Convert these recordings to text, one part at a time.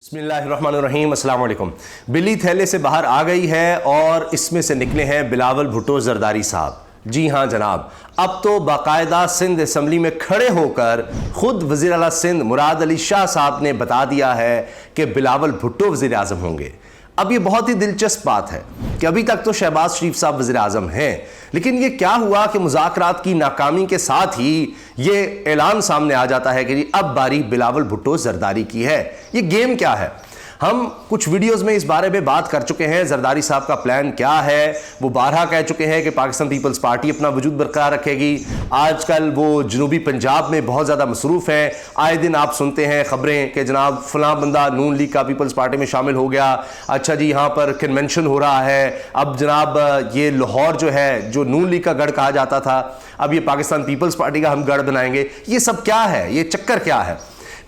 बिस्मिल्लाहिर्रहमानिर्रहीम, अस्सलाम वालेकुम। बिल्ली थैले से बाहर आ गई है और इसमें से निकले हैं बिलावल भुट्टो जरदारी साहब। जी हाँ जनाब, अब तो बाकायदा सिंध असम्बली में खड़े होकर खुद वज़ीर आला सिंध मुराद अली शाह साहब ने बता दिया है कि बिलावल भुट्टो वज़ीर आज़म होंगे। अब ये बहुत ही दिलचस्प बात है कि अभी तक तो शहबाज शरीफ साहब वज़ीर आज़म हैं, लेकिन ये क्या हुआ कि मुज़ाकरात की नाकामी के साथ ही ये ऐलान सामने आ जाता है कि जी अब बारी बिलावल भुट्टो जरदारी की है। ये गेम क्या है? हम कुछ वीडियोस में इस बारे में बात कर चुके हैं। जरदारी साहब का प्लान क्या है, वो बारहा कह चुके हैं कि पाकिस्तान पीपल्स पार्टी अपना वजूद बरकरार रखेगी। आजकल वो जनूबी पंजाब में बहुत ज़्यादा मसरूफ़ हैं। आए दिन आप सुनते हैं खबरें कि जनाब फलां बंदा नून लीग का पीपल्स पार्टी में शामिल हो गया। अच्छा जी, यहाँ पर कन्वेंशन हो रहा है। अब जनाब ये लाहौर जो है, जो नून लीग का गढ़ कहा जाता था, अब ये पाकिस्तान पीपल्स पार्टी का हम गढ़ बनाएंगे। ये सब क्या है? ये चक्कर क्या है?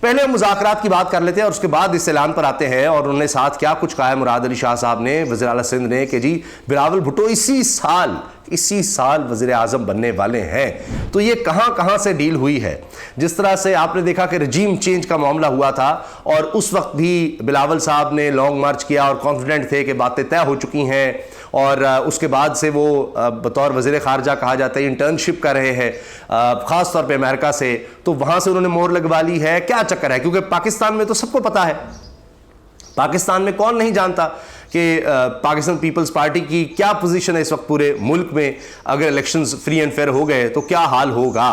पहले हम मुज़ाकरात की बात कर लेते हैं और उसके बाद इस ऐलान पर आते हैं और उन्होंने साथ क्या कुछ कहा है मुराद अली शाह साहब ने, वज़ीर आला सिंध ने, कि जी बिलावल भुट्टो इसी साल वज़ीर आज़म बनने वाले हैं। तो ये कहां से डील हुई है? जिस तरह से आपने देखा कि रजीम चेंज का मामला हुआ था और उस वक्त भी बिलावल साहब ने लॉन्ग मार्च किया और कॉन्फिडेंट थे कि बातें तय हो चुकी हैं और उसके बाद से वो बतौर वज़ीर ख़ारजा कहा जाता है इंटर्नशिप कर रहे हैं ख़ास तौर पे अमेरिका से। तो वहाँ से उन्होंने मोहर लगवा ली है। क्या चक्कर है? क्योंकि पाकिस्तान में तो सबको पता है, पाकिस्तान में कौन नहीं जानता कि पाकिस्तान पीपल्स पार्टी की क्या पोजीशन है इस वक्त पूरे मुल्क में। अगर इलेक्शंस फ्री एंड फेयर हो गए तो क्या हाल होगा?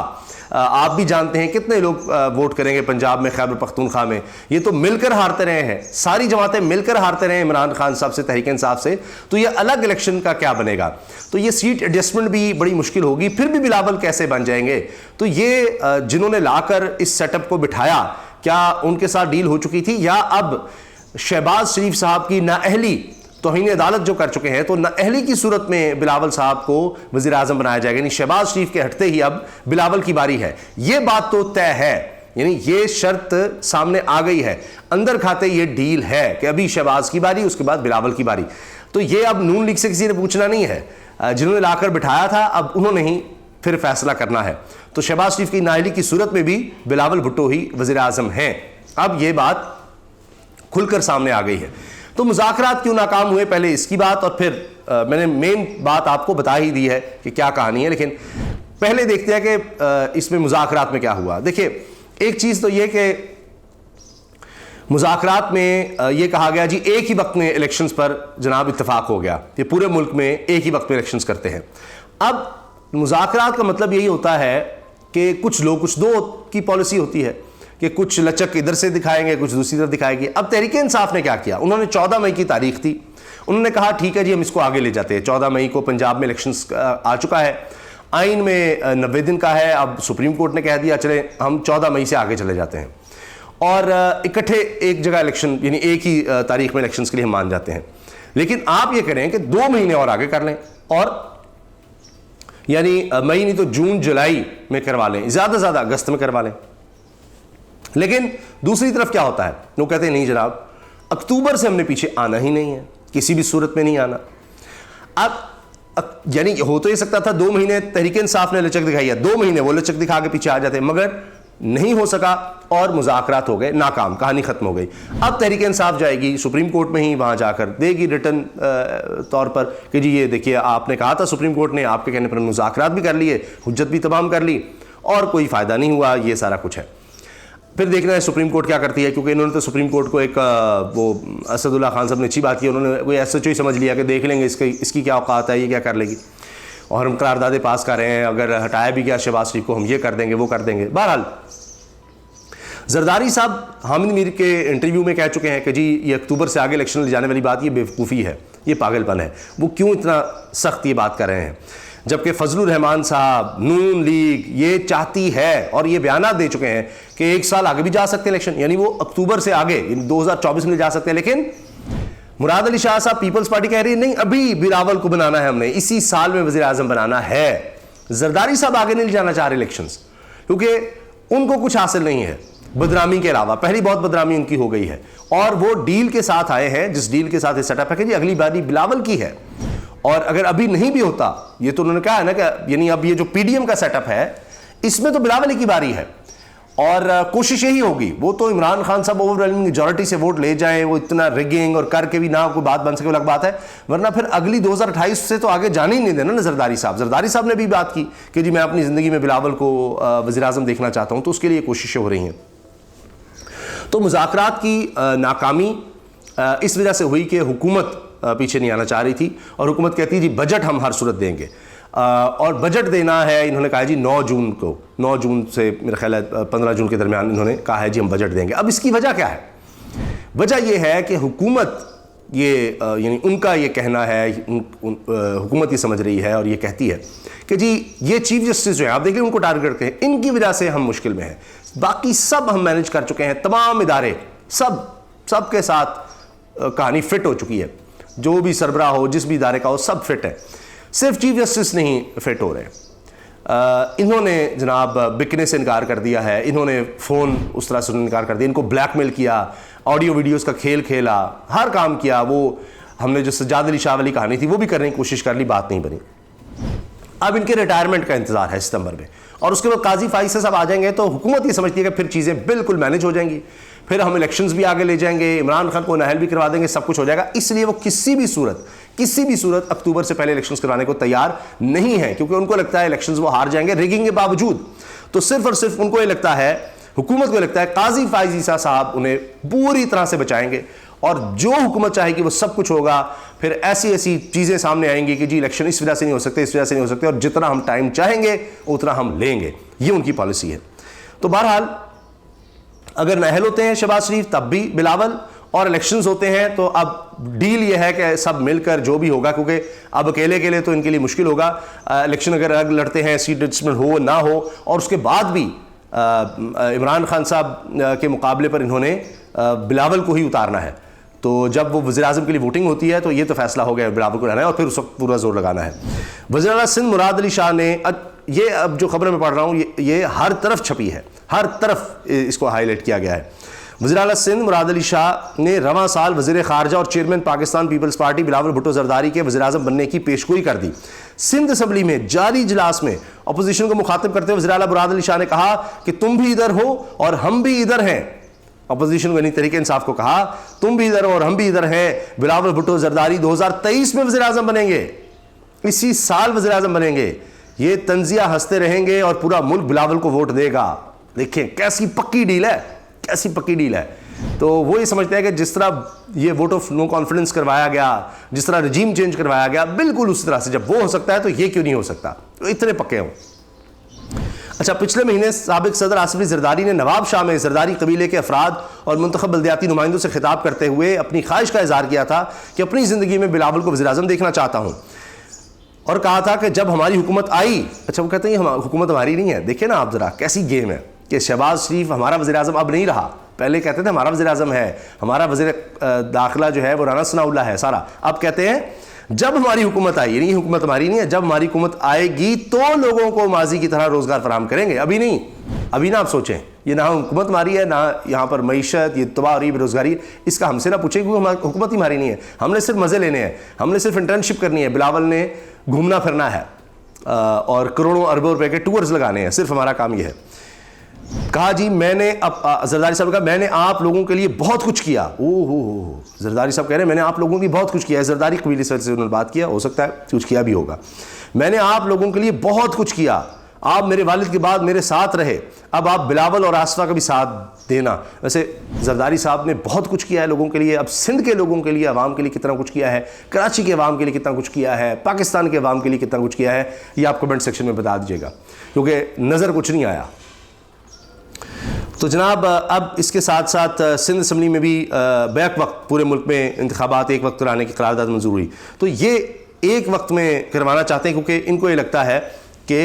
आप भी जानते हैं कितने लोग वोट करेंगे पंजाब में, खैबर पख्तूनख्वा में। ये तो मिलकर हारते रहे हैं, सारी जमातें मिलकर हारते रहे इमरान खान साहब से, तहरीक इंसाफ से। तो ये अलग इलेक्शन का क्या बनेगा? तो ये सीट एडजस्टमेंट भी बड़ी मुश्किल होगी। फिर भी बिलावल कैसे बन जाएंगे? तो ये जिन्होंने लाकर इस सेटअप को बिठाया, क्या उनके साथ डील हो चुकी थी या अब शहबाज शरीफ साहब की नाअहली, तौहीन अदालत जो कर चुके हैं, तो नाअहली की सूरत में बिलावल साहब को वज़ीर आज़म बनाया जाएगा? यानी शहबाज शरीफ के हटते ही अब बिलावल की बारी है। ये बात तो तय है, यानी ये शर्त सामने आ गई है। अंदर खाते ये डील है कि अभी शहबाज की बारी, उसके बाद बिलावल की बारी। तो ये अब नून लीग से किसी ने पूछना नहीं है, जिन्होंने लाकर बिठाया था अब उन्होंने ही फिर फैसला करना है। तो शहबाज शरीफ की नाअहली की सूरत में भी बिलावल भुट्टो ही वज़ीर आज़म हैं। अब ये बात खुलकर सामने आ गई है। तो मुज़ाकरात क्यों नाकाम हुए, पहले इसकी बात, और फिर मैंने मेन बात आपको बता ही दी है कि क्या कहानी है। लेकिन पहले देखते हैं कि इसमें मुज़ाकरात में क्या हुआ। देखिए, एक चीज़ तो ये कि मुज़ाकरात में ये कहा गया जी एक ही वक्त में इलेक्शंस पर जनाब इत्तेफाक हो गया, ये पूरे मुल्क में एक ही वक्त में इलेक्शंस करते हैं। अब मुज़ाकरात का मतलब यही होता है कि कुछ लोग, कुछ दो की पॉलिसी होती है कि कुछ लचक इधर से दिखाएंगे, कुछ दूसरी तरफ दिखाएंगे। अब तहरीक इंसाफ ने क्या किया? उन्होंने 14 मई की तारीख थी, उन्होंने कहा ठीक है जी हम इसको आगे ले जाते हैं। 14 मई को पंजाब में इलेक्शंस आ चुका है, आइन में 90 दिन का है। अब सुप्रीम कोर्ट ने कह दिया चले हम 14 मई से आगे चले जाते हैं और इकट्ठे एक जगह इलेक्शन, यानी एक ही तारीख में इलेक्शंस के लिए हम मान जाते हैं। लेकिन आप ये करें कि 2 महीने और आगे कर लें, और यानी मई नहीं तो जून जुलाई में करवा लें, ज़्यादा से ज़्यादा अगस्त में करवा लें। लेकिन दूसरी तरफ क्या होता है, लोग कहते हैं नहीं जनाब अक्टूबर से हमने पीछे आना ही नहीं है, किसी भी सूरत में नहीं आना। अब यानी हो तो ये सकता था 2 महीने तहरीक इंसाफ ने लचक दिखाई है, 2 महीने वो लचक दिखा के पीछे आ जाते, मगर नहीं हो सका और मुज़ाकरात हो गए नाकाम, कहानी खत्म हो गई। अब तहरीक इंसाफ जाएगी सुप्रीम कोर्ट में ही, वहां जाकर देगी रिटर्न तौर पर कि जी ये देखिए आपने कहा था, सुप्रीम कोर्ट ने आपके कहने पर मुज़ाकरात भी कर लिए, हुज्जत भी तमाम कर ली और कोई फ़ायदा नहीं हुआ, ये सारा कुछ है। फिर देखना है सुप्रीम कोर्ट क्या करती है, क्योंकि इन्होंने तो सुप्रीम कोर्ट को एक वो असदुल्ला खान साहब ने अच्छी बात की, उन्होंने कोई SHO ही समझ लिया कि देख लेंगे इसकी क्या औकात है, ये क्या कर लेगी, और हम करारदादे पास कर रहे हैं, अगर हटाया भी गया शहबाज शरीफ को हम ये कर देंगे वो कर देंगे। बहरहाल जरदारी साहब हामिद मीर के इंटरव्यू में कह चुके हैं कि जी ये अक्टूबर से आगे इलेक्शन ले जाने वाली बात ये बेवकूफ़ी है, ये पागलपन है। वो क्यों इतना सख्त ये बात कर रहे हैं, जबकि फजलुर रहमान साहब, नून लीग ये चाहती है और ये बयान दे चुके हैं कि 1 साल आगे भी जा सकते हैं इलेक्शन, यानी वो अक्टूबर से आगे 2024 में जा सकते हैं। लेकिन मुराद अली शाह साहब पीपल्स पार्टी कह रही है नहीं, अभी बिलावल को बनाना है, हमने इसी साल में वज़ीर आज़म बनाना है। जरदारी साहब आगे नहीं जाना चाह रहे इलेक्शंस, क्योंकि उनको कुछ हासिल नहीं है बदनामी के अलावा। पहली बहुत बदनामी उनकी हो गई है और वो डील के साथ आए हैं, जिस डील के साथ ये सेटअप है कि जी अगली बारी बिलावल की है। और अगर अभी नहीं भी होता, ये तो उन्होंने कहा है ना कि यानी अब ये जो PDM का सेटअप है इसमें तो बिलावल की बारी है और कोशिश यही होगी, वो तो इमरान खान साहब ओवरवेलमिंग मेजॉरिटी से वोट ले जाएं, वो इतना रिगिंग और करके भी ना कोई बात बन सके, अलग बात है, वरना फिर अगली 2028 से तो आगे जाने ही नहीं देना ना जरदारी साहब। जरदारी साहब ने भी बात की कि जी मैं अपनी ज़िंदगी में बिलावल को वज़ीर आज़म देखना चाहता हूँ, तो उसके लिए कोशिशें हो रही हैं। तो मुज़ाकरात की नाकामी इस वजह से हुई कि हुकूमत पीछे नहीं आना चाह रही थी, और हुकूमत कहती है जी बजट हम हर सूरत देंगे, और बजट देना है, इन्होंने कहा जी 9 जून को, 9 जून से मेरा ख्याल है 15 जून के दरमियान इन्होंने कहा है जी हम बजट देंगे। अब इसकी वजह क्या है? वजह यह है कि हुकूमत ये यानी उनका ये कहना है, हुकूमत ये समझ रही है और ये कहती है कि जी ये चीफ जस्टिस जो है आप देखिए उनको टारगेट करते हैं, इनकी वजह से हम मुश्किल में हैं, बाकी सब हम मैनेज कर चुके हैं, तमाम इदारे सब के साथ कहानी फिट हो चुकी है, जो भी सरबराह हो जिस भी इदारे का हो सब फिट है, सिर्फ चीफ जस्टिस नहीं फिट हो रहे। इन्होंने जनाब बिकने से इनकार कर दिया है, इन्होंने फ़ोन उस तरह से इनकार कर दिया, इनको ब्लैकमेल किया, ऑडियो वीडियोस का खेल खेला, हर काम किया। वो हमने जो सज्जाद अली शाह वाली कहानी थी वो भी करने की कोशिश कर ली, बात नहीं बनी। अब इनके रिटायरमेंट का इंतजार है सितंबर में, और उसके बाद काजी फाइज से सब आ जाएंगे, तो हुकूमत ये समझती है कि फिर चीज़ें बिल्कुल मैनेज हो जाएंगी, फिर हम इलेक्शंस भी आगे ले जाएंगे, इमरान खान को नाहल भी करवा देंगे, सब कुछ हो जाएगा। इसलिए वो किसी भी सूरत अक्टूबर से पहले इलेक्शंस करवाने को तैयार नहीं है, क्योंकि उनको लगता है इलेक्शंस वो हार जाएंगे रिगिंग के बावजूद। तो सिर्फ और सिर्फ उनको ये लगता है, हुकूमत को लगता है काजी फाइज ईसा साहब उन्हें पूरी तरह से बचाएंगे, और जो हुकूमत चाहेगी वो सब कुछ होगा। फिर ऐसी चीज़ें सामने आएंगी कि जी इलेक्शन इस वजह से नहीं हो सकते, इस वजह से नहीं हो सकते, और जितना हम टाइम चाहेंगे उतना हम लेंगे। ये उनकी पॉलिसी है। तो बहरहाल अगर नाहल होते हैं शहबाज शरीफ तब भी बिलावल, और इलेक्शंस होते हैं तो अब डील ये है कि सब मिलकर जो भी होगा, क्योंकि अब अकेले तो इनके लिए मुश्किल होगा। इलेक्शन अगर अलग लड़ते हैं, सीट डिस्ट्रीब्यूशन हो ना हो, और उसके बाद भी इमरान खान साहब के मुकाबले पर इन्होंने बिलावल को ही उतारना है, तो जब वो वज़ीर आज़म के लिए वोटिंग होती है तो ये तो फैसला हो गया बिलावल को रहना है, और फिर उस वक्त पूरा जोर लगाना है। वज़ीर आला सिंध मुराद अली शाह ने, ये अब जो खबर मैं पढ़ रहा हूँ ये हर तरफ छपी है, हर तरफ इसको हाईलाइट किया गया है। वज़ीर आला सिंध मुराद अली शाह ने रवां साल वज़ीर ख़ारजा और चेयरमैन पाकिस्तान पीपल्स पार्टी बिलावल भुट्टो जरदारी के वज़ीर आज़म बनने की पेशगोई कर दी। सिंध असम्बली में जारी इजलास में अपोजिशन को मुखातिब करते हुए वज़ीर आला मुराद अली शाह ने कहा कि तुम भी इधर हो और हम भी इधर हैं। अपोजिशन को यानी तहरीक इंसाफ को कहा तुम भी इधर हो और हम भी इधर हैं, बिलावल भुट्टो जरदारी 2023 में वज़ीर आज़म बनेंगे, इसी साल वज़ीर आज़म बनेंगे। ये तंजिया हंसते रहेंगे और पूरा मुल्क बिलावल को वोट देगा। देखिए कैसी पक्की डील है, कैसी पक्की डील है। तो वो ये समझते हैं कि जिस तरह ये वोट ऑफ नो कॉन्फिडेंस करवाया गया, जिस तरह रजीम चेंज करवाया गया, बिल्कुल उस तरह से जब वो हो सकता है तो ये क्यों नहीं हो सकता, तो इतने पक्के हों। अच्छा, पिछले महीने साबिक सदर आसिफ अली जरदारी ने नवाब शाह में जरदारी कबीले के अफराद और मुंतखब बल्दियाती नुमाइंदों से खिताब करते हुए अपनी ख्वाहिश का इजहार किया था कि अपनी ज़िंदगी में बिलावल को वज़ीर आज़म देखना चाहता हूँ, और कहा था कि जब हमारी हुकूमत आई, अच्छा वो कहते हैं हुकूमत हमारी नहीं है। देखिए ना आप ज़रा कैसी गेम है कि शहबाज शरीफ हमारा वज़ीर आज़म अब नहीं रहा, पहले कहते थे हमारा वज़ीर आज़म है, हमारा वज़ीर दाखिला जो है वो राना सनाउल्लाह है सारा, अब कहते हैं जब हमारी हुकूमत आई, यानी हुकूमत हमारी नहीं है, जब हमारी हुकूमत आएगी तो लोगों को माजी की तरह रोज़गार फराहम करेंगे, अभी नहीं। अभी ना आप सोचें, ये ना हुकूमत हमारी है, ना यहाँ पर मईशत, ये तबाह और बेरोज़गारी, इसका हमसे ना पूछें क्योंकि हमारी हुकूमत ही हमारी नहीं है। हमने सिर्फ मज़े लेने हैं, हमने सिर्फ इंटर्नशिप करनी है, बिलावल ने घूमना फिरना है और करोड़ों अरबों रुपए के टूर्स लगाने हैं, सिर्फ हमारा काम यह है। कहा जी मैंने अब जरदारी साहब का मैंने आप लोगों के लिए बहुत कुछ किया। ओहो, जरदारी साहब कह रहे हैं मैंने आप लोगों के लिए बहुत कुछ किया है। जरदारी कबीले से उन्होंने बात किया, हो सकता है कुछ किया भी होगा। मैंने आप लोगों के लिए बहुत कुछ किया, आप मेरे वालिद के बाद मेरे साथ रहे, अब आप बिलावल और आसफा का भी साथ देना। वैसे जरदारी साहब ने बहुत कुछ किया है लोगों के लिए, अब सिंध के लोगों के लिए, अवाम के लिए कितना कुछ किया है, कराची के अवाम के लिए कितना कुछ किया है, पाकिस्तान के अवाम के लिए कितना कुछ किया है, ये आप कमेंट सेक्शन में बता दीजिएगा, क्योंकि नज़र कुछ नहीं आया। तो जनाब अब इसके साथ साथ सिंध असम्बली में भी बैक वक्त पूरे मुल्क में इंतखाबात एक वक्त कराने की करारदाद मंजूर हुई। तो ये एक वक्त में करवाना चाहते हैं क्योंकि इनको ये लगता है कि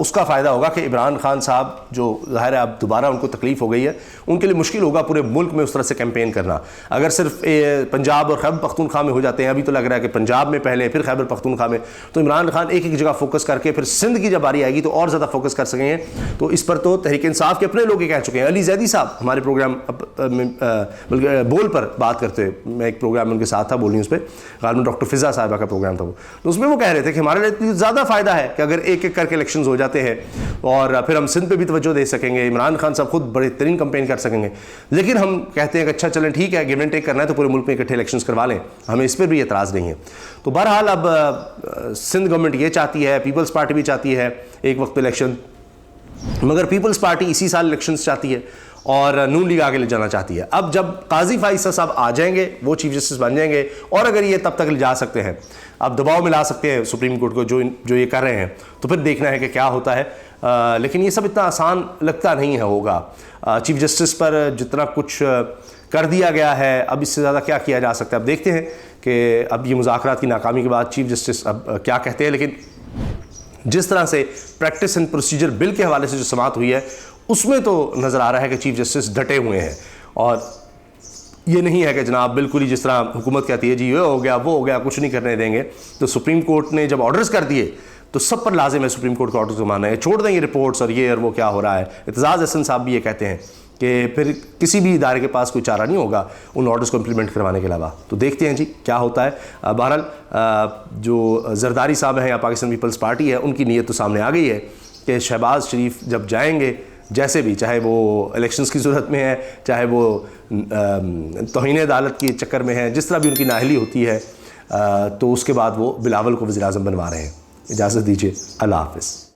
उसका फ़ायदा होगा कि इमरान खान साहब जो ज़ाहिर है अब दोबारा उनको तकलीफ़ हो गई है, उनके लिए मुश्किल होगा पूरे मुल्क में उस तरह से कैंपेन करना। अगर सिर्फ पंजाब और खैबर पख्तूनख्वा में हो जाते हैं, अभी तो लग रहा है कि पंजाब में पहले फिर खैबर पख्तूनख्वा में, तो इमरान खान एक एक जगह फोकस करके फिर सिंध की जब बारी आएगी तो और ज़्यादा फोकस कर सकेंगे। तो इस पर तो तहरीक इंसाफ के अपने लोग ये कह चुके हैं। अली जैदी साहब हमारे प्रोग्राम बल्कि बोल पर बात करते हुए, मैं एक प्रोग्राम उनके साथ था, बोल न्यूज़ पर, गालिबन डॉक्टर फिज़ा साहिबा का प्रोग्राम था वो, तो उसमें वो कह रहे थे कि हमारे लिए ज़्यादा फ़ायदा है कि अगर एक एक करके इलेक्शन इलेक्शंस हो जाते हैं और फिर हम सिंध पे भी तवज्जो दे सकेंगे, इमरान खान साहब खुद बड़े तरीन कंपेन कर सकेंगे। लेकिन हम कहते हैं कि अच्छा चलें ठीक है, गिव एंड टेक करना है तो पूरे मुल्क में इकट्ठे इलेक्शंस करवा लें, हमें इस पर भी एतराज़ नहीं है। तो बहरहाल अब सिंध गवर्नमेंट ये चाहती है, पीपल्स पार्टी भी चाहती है एक वक्त पे इलेक्शन, मगर पीपल्स पार्टी इसी साल इलेक्शंस चाहती है और नून लीग आगे ले जाना चाहती है। अब जब काजी फाइसा साहब आ जाएंगे, वो चीफ जस्टिस बन जाएंगे और अगर ये तब तक ले जा सकते हैं, अब दबाव में ला सकते हैं सुप्रीम कोर्ट को जो ये कर रहे हैं, तो फिर देखना है कि क्या होता है। लेकिन ये सब इतना आसान लगता नहीं है होगा। चीफ जस्टिस पर जितना कुछ कर दिया गया है, अब इससे ज़्यादा क्या किया जा सकता है। अब देखते हैं कि अब ये मुज़ाकरात की नाकामी के बाद चीफ जस्टिस अब क्या कहते हैं। लेकिन जिस तरह से प्रैक्टिस एंड प्रोसीजर बिल के हवाले से जो समाअत हुई है, उसमें तो नज़र आ रहा है कि चीफ जस्टिस डटे हुए हैं और ये नहीं है कि जनाब बिल्कुल ही जिस तरह हुकूमत कहती है जी ये हो गया वो हो गया, कुछ नहीं करने देंगे। तो सुप्रीम कोर्ट ने जब ऑर्डर्स कर दिए तो सब पर लाजिम है सुप्रीम कोर्ट के ऑर्डर्स को मानना है, छोड़ दें ये रिपोर्ट्स और ये और वो क्या हो रहा है। इत्तेज़ाज़ हसन साहब भी ये कहते हैं कि फिर किसी भी इदारे के पास कोई चारा नहीं होगा उन ऑर्डर्स को इम्प्लीमेंट करवाने के अलावा। तो देखते हैं जी क्या होता है। बहरहाल जो जरदारी साहब हैं या पाकिस्तान पीपल्स पार्टी है, उनकी नीयत तो सामने आ गई है कि शहबाज शरीफ जब जाएंगे, जैसे भी, चाहे वो इलेक्शंस की सूरत में है, चाहे वो तौहीन अदालत के चक्कर में है, जिस तरह भी उनकी नाअहली होती है, तो उसके बाद वो बिलावल को वज़ीर आज़म बनवा रहे हैं। इजाज़त दीजिए, अल्लाह हाफ़िज़।